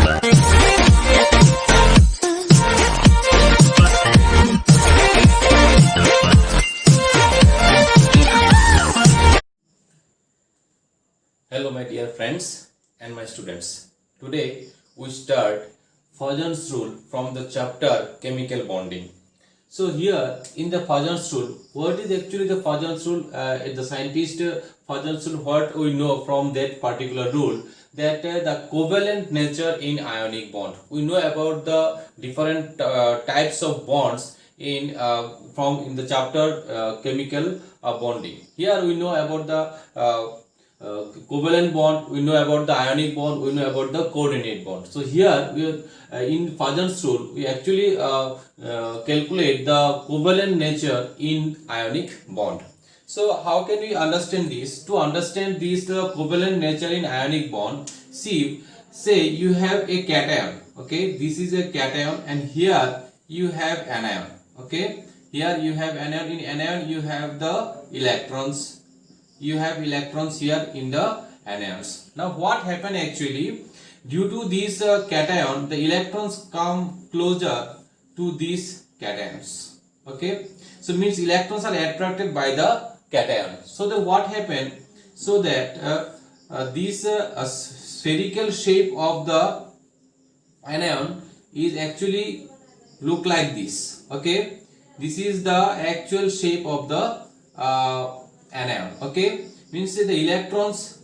Hello my dear friends and my students. Today we start Fajans rule from the chapter chemical bonding. So here in the Fajans rule, what is actually the Fajans rule? The scientist Fajans rule, what we know from that particular rule, that the covalent nature in ionic bond. We know about the different types of bonds in the chapter chemical bonding. Here we know about the covalent bond, we know about the ionic bond, we know about the coordinate bond. So here we are, in Fajans rule we actually calculate the covalent nature in ionic bond. So how can we understand this? To understand this covalent nature in ionic bond, see, say you have a cation, okay, this is a cation, and here you have anion, okay, here you have anion. In anion you have the electrons, you have electrons here in the anions. Now what happened actually, due to this cation, the electrons come closer to these cations, okay, so means electrons are attracted by the cation. So the what happened, so that this spherical shape of the anion is actually look like this, okay, this is the actual shape of the anion, okay, means the electrons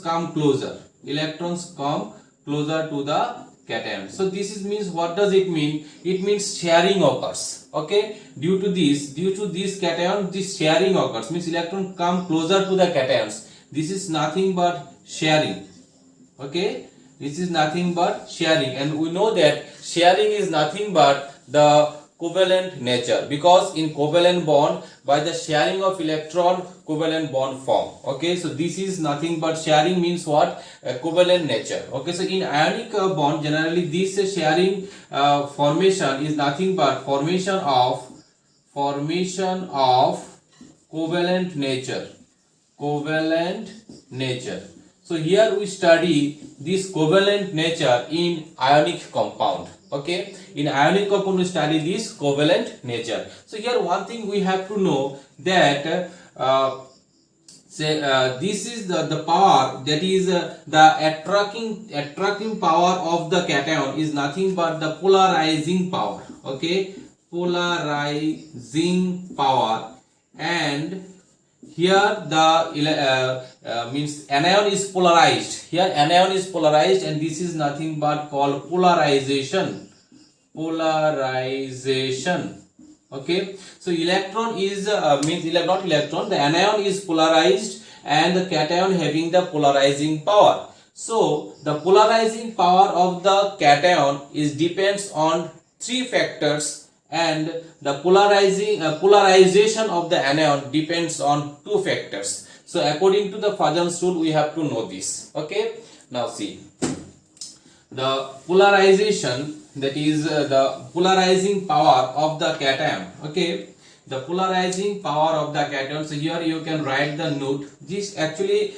come closer, electrons come closer to the cation. So this is means, what does it mean? It means sharing occurs, okay, due to this cation, this sharing occurs, means electron come closer to the cations. This is nothing but sharing, okay, this is nothing but sharing, and we know that sharing is nothing but the covalent nature, because in covalent bond, by the sharing of electron, covalent bond form, okay. So this is nothing but sharing means what? Covalent nature, okay. So in ionic bond, generally this sharing formation is nothing but formation of covalent nature. So here we study this covalent nature in ionic compound, okay. In ionic compound we study this covalent nature. So here one thing we have to know, that this is the power, that is the attracting power of the cation is nothing but the polarizing power, okay, polarizing power. And here the means anion is polarized, here anion is polarized, and this is nothing but called polarization, okay. So electron is means not electron, the anion is polarized and the cation having the polarizing power. So the polarizing power of the cation is depends on three factors, and the polarization of the anion depends on two factors. So according to the Fajans rule we have to know this, okay. Now see, the polarization, that is the polarizing power of the cation, okay, the polarizing power of the cation. So here you can write the note, this actually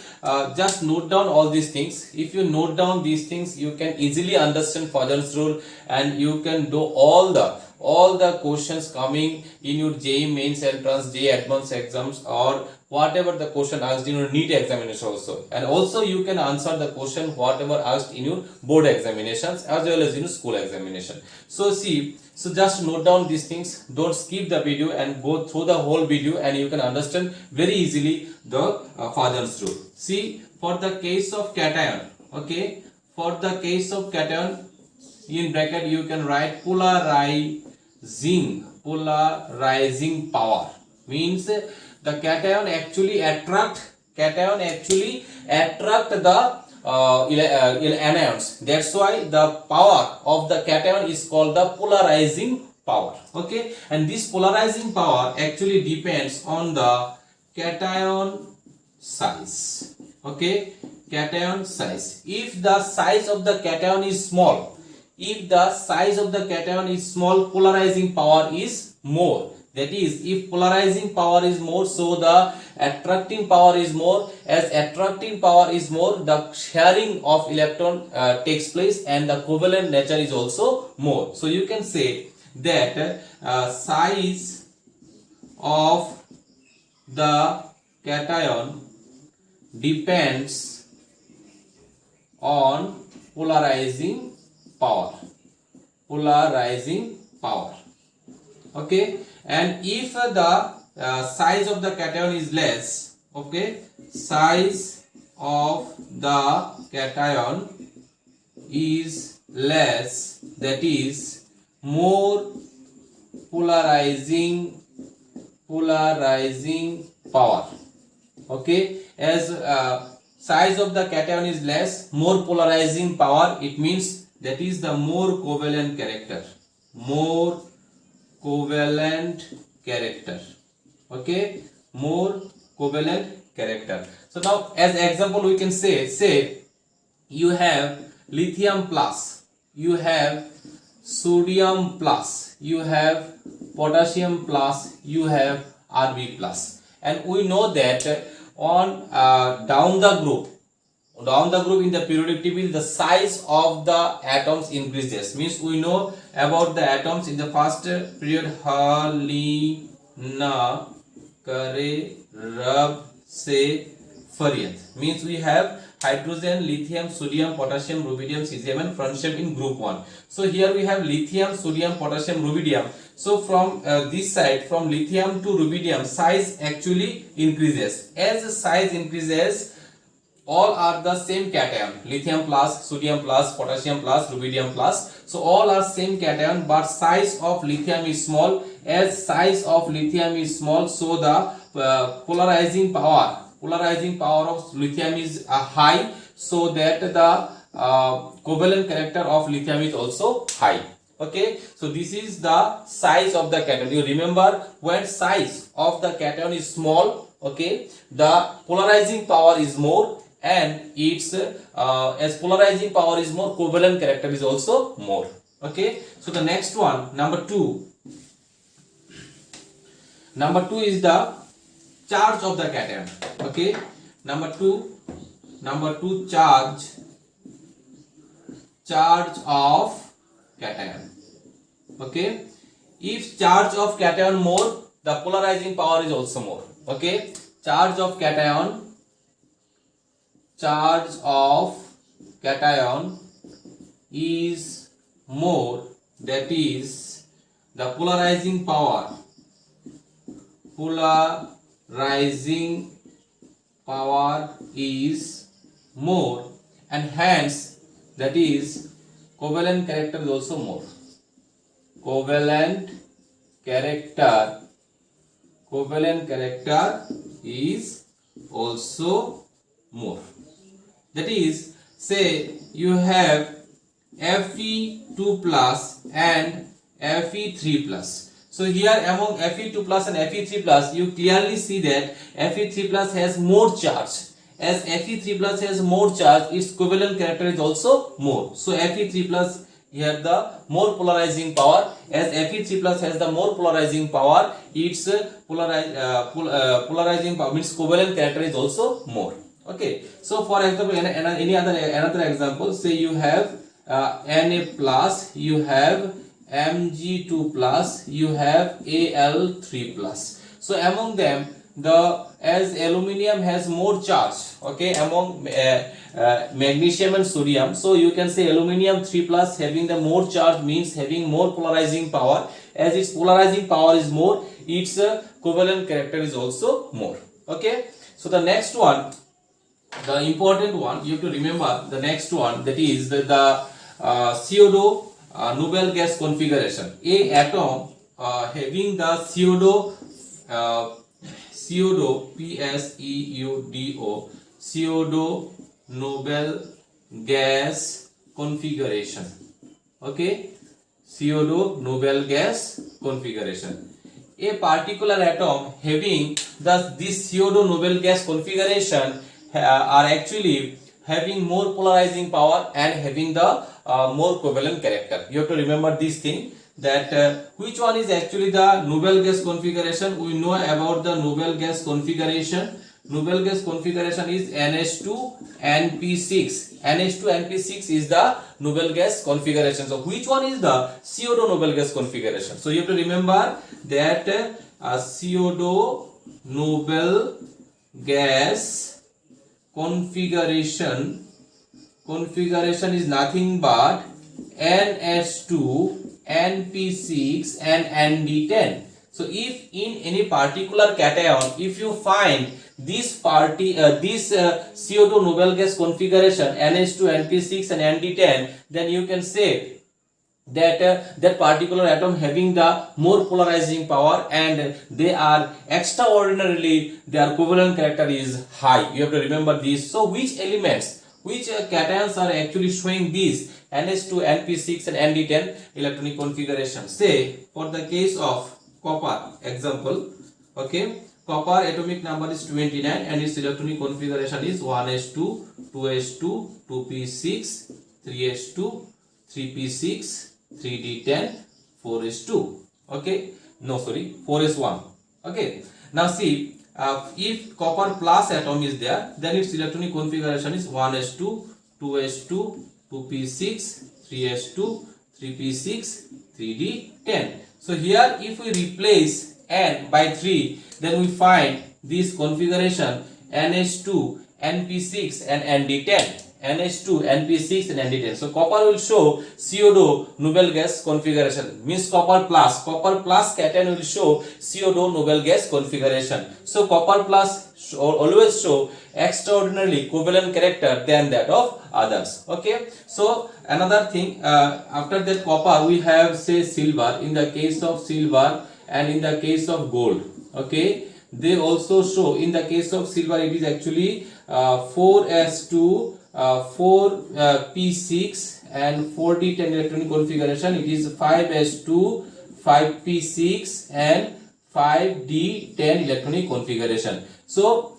just note down all these things. If you note down these things, you can easily understand Fajans rule, and you can do all the questions coming in your JEE mains entrance, JEE advanced exams, or whatever the question asked in your NEET examination also. And also you can answer the question whatever asked in your board examinations as well as in school examination. So see, so just note down these things, don't skip the video and go through the whole video, and you can understand very easily the Fajans rule. See, for the case of cation, okay, for the case of cation, in bracket you can write polarizing power, means the cation actually attract the anions. That's why the power of the cation is called the polarizing power, okay. And this polarizing power actually depends on the cation size, okay, cation size. If the size of the cation is small, polarizing power is more. That is, if polarizing power is more, so the attracting power is more. As attracting power is more, the sharing of electron takes place, and the covalent nature is also more. So you can say that size of the cation depends on polarizing power. Okay, and if the size of the cation is less, okay, size of the cation is less, that is more polarizing power. Okay, as size of the cation is less, more polarizing power, it means that is the more covalent character. Okay, more covalent character. So now as example we can say you have lithium plus, you have sodium plus, you have potassium plus, you have Rb plus, and we know that on down the group in the periodic table, the size of the atoms increases. Means we know about the atoms in the first period, halina kare rab se fariyat. Means we have hydrogen, lithium, sodium, potassium, rubidium, cesium and francium in group 1. So here we have lithium, sodium, potassium, rubidium. So from this side, from lithium to rubidium, size actually increases. As the size increases, all are the same cation, lithium plus, sodium plus, potassium plus, rubidium plus. So all are same cation, but size of lithium is small. As size of lithium is small, so the polarizing power of lithium is high, so that the covalent character of lithium is also high. Okay, so this is the size of the cation. You remember, when size of the cation is small, okay, the polarizing power is more, and its as polarizing power is more, covalent character is also more. Okay, so the next one, number 2 is the charge of the cation. Okay, number 2 charge of cation. Okay, if charge of cation more, the polarizing power is also more. Okay, charge of cation is more, that is the polarizing power is more, and hence that is covalent character is also more. Covalent character is also more. That is, say you have Fe2 plus and Fe3 plus. So here among Fe2 plus and Fe3 plus, you clearly see that Fe3 plus has more charge. As Fe3 plus has more charge, its covalent character is also more. So Fe3 plus here the more polarizing power. As Fe3 plus has the more polarizing power, its polarizing power means covalent character is also more. Okay, so for example, another example, say you have Na plus, you have Mg2 plus, you have Al3 plus. So among them, as aluminium has more charge, okay, among magnesium and sodium, so you can say aluminium 3 plus having the more charge means having more polarizing power. As its polarizing power is more, its covalent character is also more. Okay, so the next one, the important one, you have to remember the next one, that is the pseudo noble gas configuration. A atom having the pseudo pseudo noble gas configuration. Okay, pseudo noble gas configuration. A particular atom having this pseudo noble gas configuration are actually having more polarizing power and having the more covalent character. You have to remember this thing, that which one is actually the noble gas configuration. We know about the noble gas configuration. Noble gas configuration is NH2NP6. NH2NP6 is the noble gas configuration. So which one is the CO2 noble gas configuration? So you have to remember that CO2 noble gas configuration is nothing but NH2, NP6 and ND10. So if in any particular cation, if you find this CO2 noble gas configuration NH2, NP6 and ND10, then you can say that that particular atom having the more polarizing power, and they are extraordinarily, their covalent character is high. You have to remember this. So which elements, which cations are actually showing this NH2, NP6 and ND10 electronic configuration? Say for the case of copper example, okay, copper atomic number is 29 and its electronic configuration is 1s2, 2s2, 2p6, 3s2, 3p6, 3d10, 4s2. Okay, no, sorry, 4s1. Okay, now see, if copper plus atom is there, then its electronic configuration is 1s2, 2s2, 2p6, 3s2, 3p6, 3d10. So here if we replace n by 3, then we find this configuration NH2, NP6 and ND10. NH2, NP6 and ND10. So copper will show CO2 noble gas configuration, means copper plus cation will show CO2 noble gas configuration. So copper plus always show extraordinarily covalent character than that of others. Okay, so another thing, after that copper we have say silver. In the case of silver and in the case of gold, okay, they also show, in the case of silver it is actually 4s2, 4p6 and 4d10 electronic configuration. It is 5s2, 5p6 and 5d10 electronic configuration. So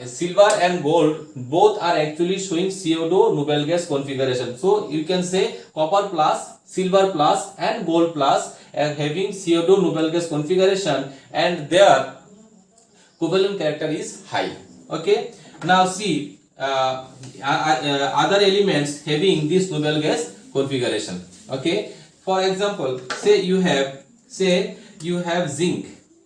silver and gold both are actually showing CO2 noble gas configuration. So you can say copper plus, silver plus and gold plus having CO2 noble gas configuration, and their covalent character is high. Okay, now see other elements having this noble gas configuration. Okay, for example, say you have zinc.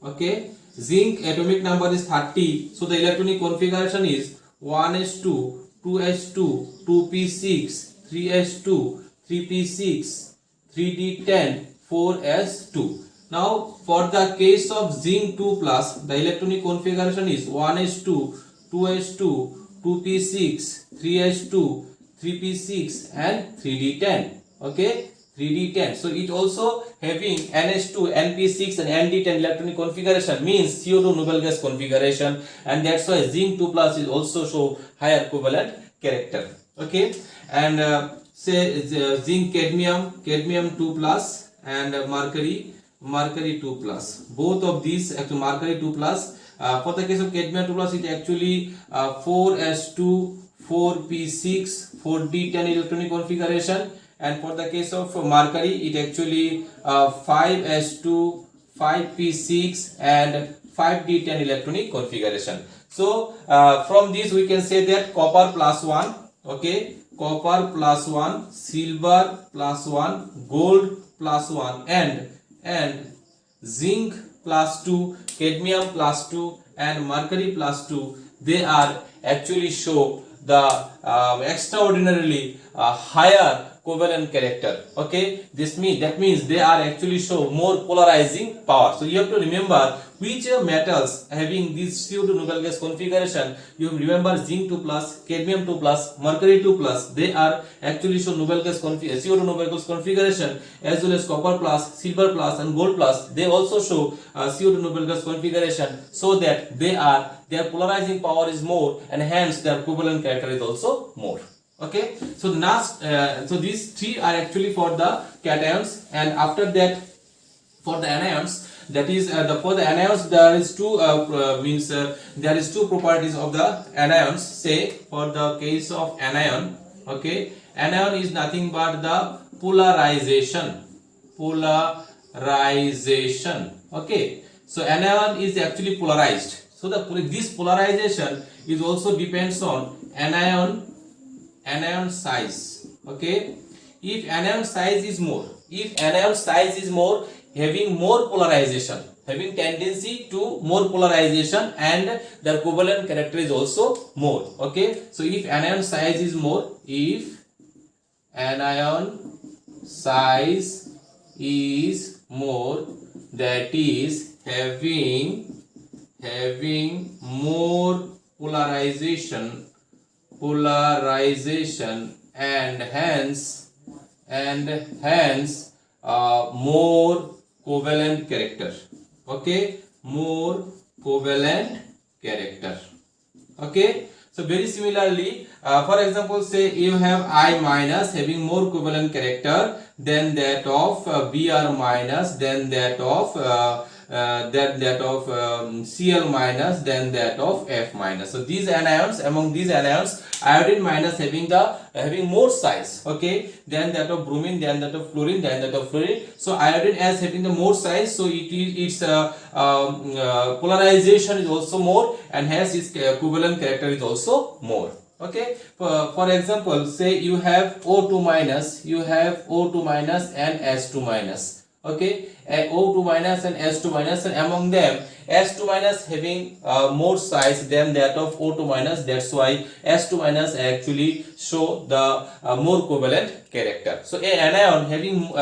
Okay, zinc atomic number is 30, so the electronic configuration is 1s2, 2s2, 2p6, 3s2, 3p6, 3d10, 4s2. Now for the case of zinc 2 plus, the electronic configuration is 1s2, 2s2, 2p6, 3s2, 3p6 and 3d10. Okay, 3d10. So it also having NH2, NP6 and ND10 electronic configuration, means CO2 noble gas configuration, and that's why zinc 2 plus is also show higher covalent character. Okay, and say zinc cadmium 2 plus and mercury 2 plus. Both of these actually mercury 2 plus. For the case of cadmium 2 plus, it actually 4s2, 4p6, 4d10 electronic configuration, and for the case of mercury, it actually 5s2, 5p6 and 5d10 electronic configuration. So from this we can say that copper plus 1, okay, copper plus 1, silver plus 1, gold plus 1 and zinc plus 2, cadmium plus 2 and mercury plus 2, they are actually show the extraordinarily higher covalent character. Okay, that means they are actually show more polarizing power. So you have to remember which metals having this CO2 noble gas configuration. You remember zinc 2 plus, cadmium 2 plus, mercury 2 plus, they are actually show noble gas CO2 noble gas configuration, as well as copper plus, silver plus and gold plus, they also show CO2 noble gas configuration, so that their polarizing power is more and hence their covalent character is also more. Okay, so so these three are actually for the cations, and after that for the anions, that is for the anions there is two there is two properties of the anions. Say for the case of anion, okay, anion is nothing but the polarization. polarization. Okay, so anion is actually polarized. So this polarization is also depends on anion size. Okay, if anion size is more, having more polarization, having tendency to more polarization, and their covalent character is also more. Okay, so if anion size is more, if anion size is more, that is having more polarization and hence more covalent character. Okay, more covalent character. Okay, so very similarly, for example, say you have I minus having more covalent character than that of Br minus, then that of Cl minus, then that of F minus. So these anions, among these anions, iodine minus having more size, okay, than that of bromine, than that of fluorine, than that of fluorine. So iodine as having the more size, so its polarization is also more, and hence its covalent character is also more. Okay, for example, say you have O2 minus, and S2 minus. Okay, O2 minus and S2 minus, and among them S2 minus having more size than that of O2 minus. That's why S2 minus actually show the more covalent character. So a anion having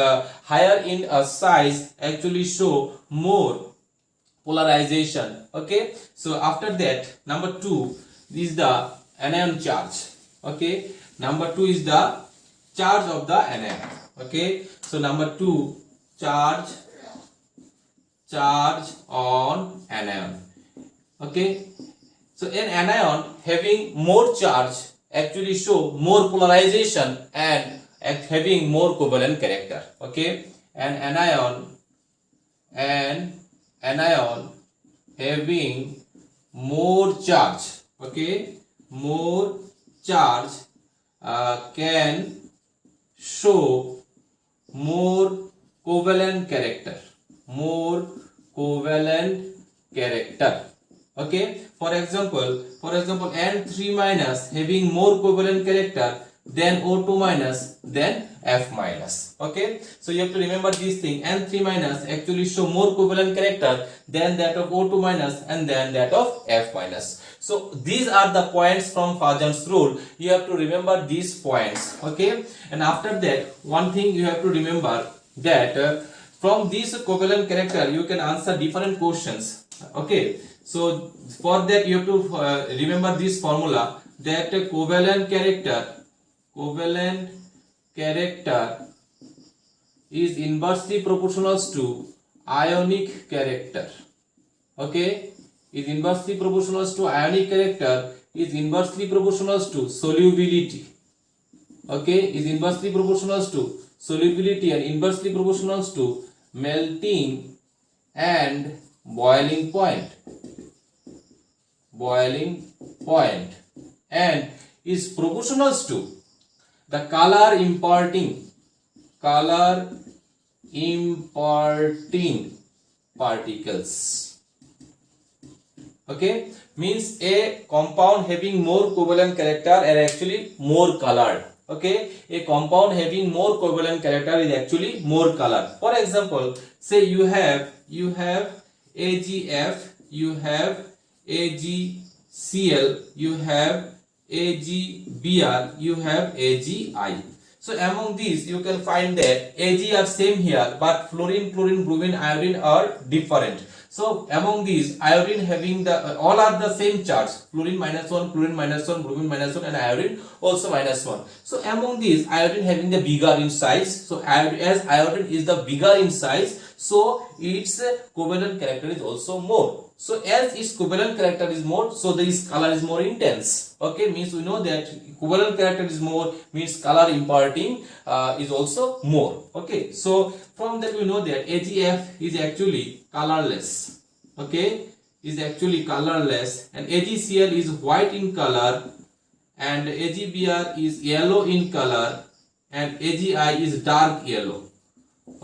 higher in size actually show more polarization. Okay, so after that, number 2 is the anion charge. Okay, number 2 is the charge of the anion. Okay, so number 2, charge on anion. Okay, so an anion having more charge actually show more polarization and having more covalent character. Okay, an anion having more charge, okay, more charge can show more covalent character, okay. For example, N3 minus having more covalent character than O2 minus, then F minus. Okay, so you have to remember this thing. N3 minus actually show more covalent character than that of O2 minus and then that of F minus. So these are the points from Fajans rule. You have to remember these points. Okay, and after that, one thing you have to remember that from this covalent character you can answer different questions. Okay, so for that you have to remember this formula, that covalent character is inversely proportional to ionic character. Okay, is inversely proportional to ionic character, is inversely proportional to solubility. Okay, is inversely proportional to solubility and inversely proportional to melting and boiling point, and is proportional to the color imparting particles. Okay, means a compound having more covalent character are actually more colored. Okay, a compound having more covalent character is actually more colored. For example, say you have AgF, you have AgCl, you have AgBr, you have AgI. So among these you can find that Ag are same here, but fluorine, bromine, iodine are different. So among these, iodine having the all are the same charge, fluorine -1, bromine -1, and iodine also -1. So among these, iodine having the bigger in size. So as iodine is the bigger in size, so its covalent character is also more. So as its covalent character is more, so this color is more intense. Okay, means we know that covalent character is more, means color imparting is also more. Okay, so from that we know that AgF is actually colorless. Okay, is actually colorless, and AgCl is white in color, and AgBr is yellow in color, and AgI is dark yellow.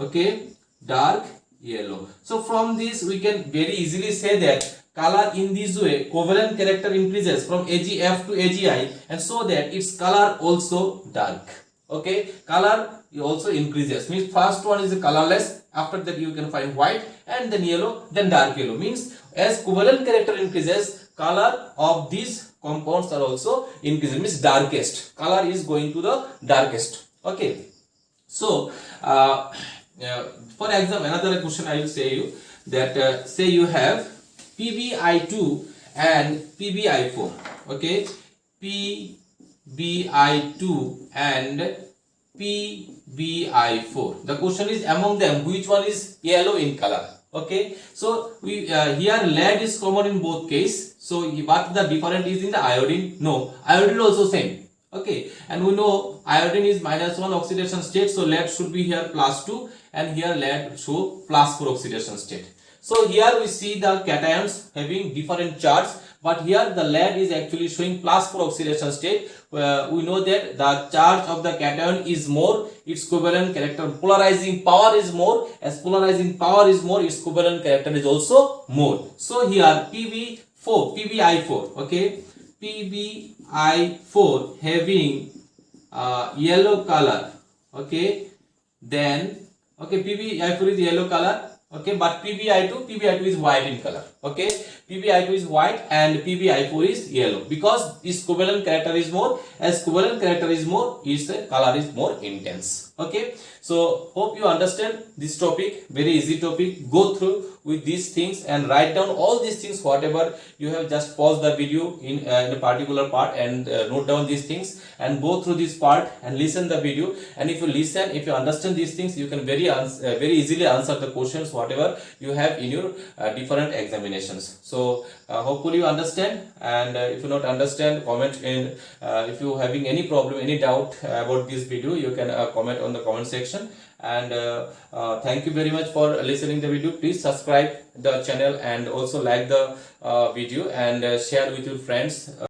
Okay, dark yellow. So from this we can very easily say that color in this way covalent character increases from AgF to AgI, and so that its color also dark. Okay, color also increases, means first one is colorless, after that you can find white, and then yellow, then dark yellow. Means as covalent character increases, color of these compounds are also increasing, means darkest color is going to the darkest. Okay, so for example, another question I will say you that say you have PbI2 and PbI4. Okay, PbI2 and PbI4. The question is, among them which one is yellow in color? Okay, so we here lead is common in both case. So what the difference is in the iodine? No, iodine also same. Okay, and we know iodine is -1 oxidation state, so lead should be here +2, and here lead show +4 oxidation state. So here we see the cations having different charge, but here the lead is actually showing +4 oxidation state. We know that the charge of the cation is more, its covalent character polarizing power is more. As polarizing power is more, its covalent character is also more. So here PbI4, okay, PbI4 having yellow color. Okay, then okay, PbI4 is yellow color. Okay, but PbI2 is white in color. Okay, PbI2 is white and PbI4 is yellow, because its covalent character is more. As covalent character is more, its color is more intense. Okay, so hope you understand this topic. Very easy topic. Go through with these things and write down all these things, whatever you have. Just pause the video in a particular part and note down these things and go through this part and listen the video. And if you listen, if you understand these things, you can very easily answer the questions whatever you have in your different examinations. So hopefully you understand, and if you not understand, comment in. If you having any problem, any doubt about this video, you can comment on the comment section. And thank you very much for listening the video. Please subscribe the channel and also like the video and share with your friends.